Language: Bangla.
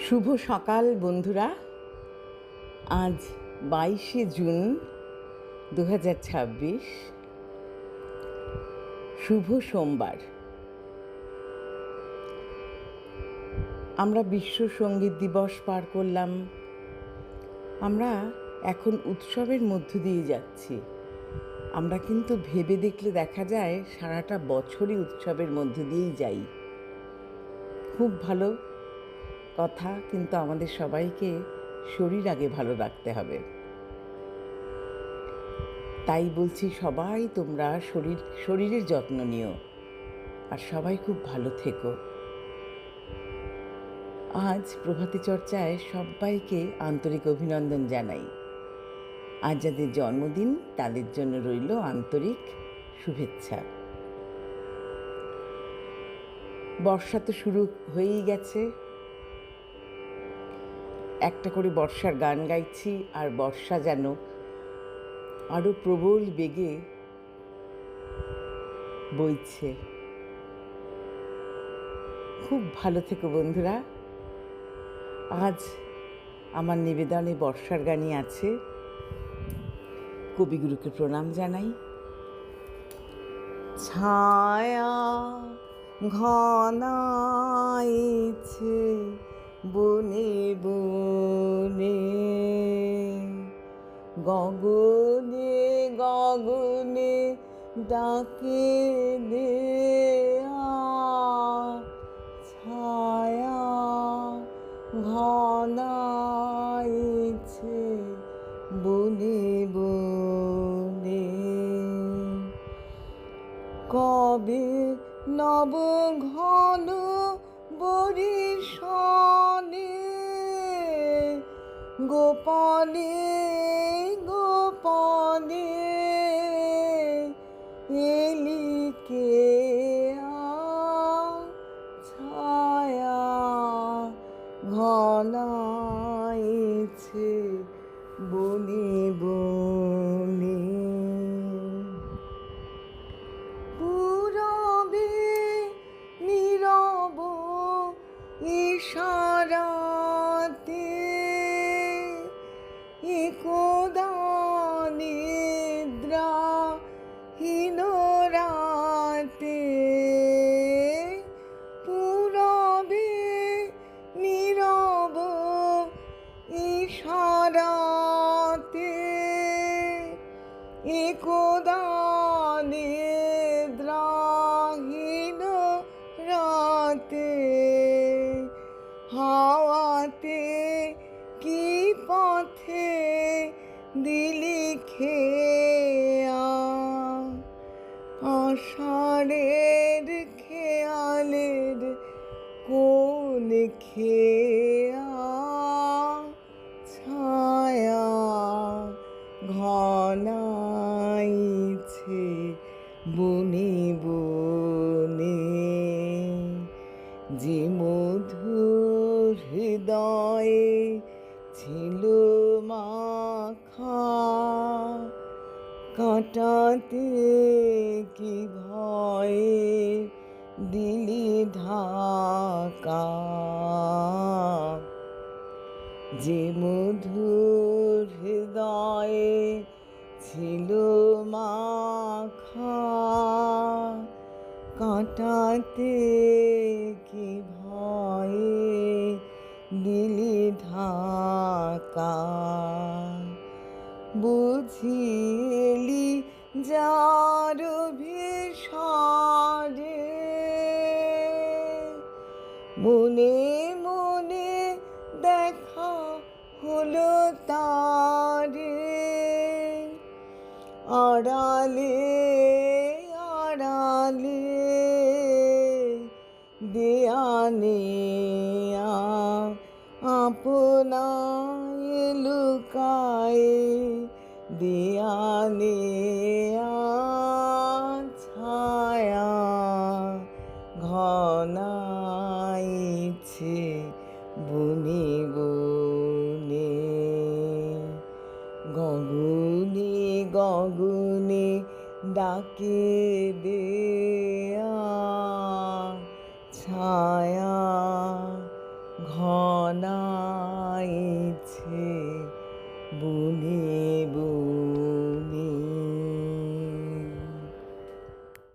শুভ সকাল বন্ধুরা। আজ 22শে জুন 2026, শুভ সোমবার। আমরা বিশ্ব সঙ্গীত দিবস পার করলাম। আমরা এখন উৎসবের মধ্য দিয়ে যাচ্ছি। আমরা কিন্তু ভেবে দেখলে দেখা যায় সারাটা বছরই উৎসবের মধ্য দিয়েই যাই। খুব ভালো কথা, কিন্তু আমাদের সবাইকে শরীর আগে ভালো রাখতে হবে। তাই বলছি, সবাই তোমরা শরীরের যত্ন নিও আর সবাই খুব ভালো থেকো। আজ প্রভাতী চর্চায় সবাইকে আন্তরিক অভিনন্দন জানাই। আজ যাদের জন্মদিন তাদের জন্য রইল আন্তরিক শুভেচ্ছা। বর্ষা তো শুরু হয়েই গেছে। একটা করে বর্ষার গান গাইছি, আর বর্ষা যেন আরো প্রবল বেগে বইছে। খুব ভালো থেকো বন্ধুরা। আজ আমার নিবেদনে বর্ষার গানই আছে। কবিগুরুকে প্রণাম জানাই। ছায়া ঘনাইছে বনে বনে, গগনে গগনে ডাকে দেয়া। ছায়া ঘনাইছে বনে বনে, কবে নব ঘন বরিশনে, গোপনে গোপনে এলিকে ছায়া ঘনাইছে বনে বনে। পূরবে নীরব ইশারাতে, একদা নিদ্রাহীন রাতে। পূরবে নীরব ইশারাতে, একদা নিদ্রাহীন রাতে। হাওয়াতে কি পথে দিলি খেয়া, আষাঢ়ের খেয়ালের কোন খেয়া। ছায়া ঘনাইছে বনে বনে, যে মধুর হৃদয়ে ছিল মাখা, কাঁটাতে কি ভয়ে দিলি ঢাকা। যে মধুর হৃদয়ে ছিল মাখা, কাঁটাতে কি ভয়ে দিলি ঢাকা। বুঝিলি যার ভিসারে, মনে মনে দেখা হলো তারে। আড়ালে আড়ালে দেয়ানেয়া, আপনায় লুকায়ে দেয়ানেয়া। ছায়া ঘনাইছে বনে বনে, গগনে গগনে ডাকে দেয়া। ছায়া ঘনাইছে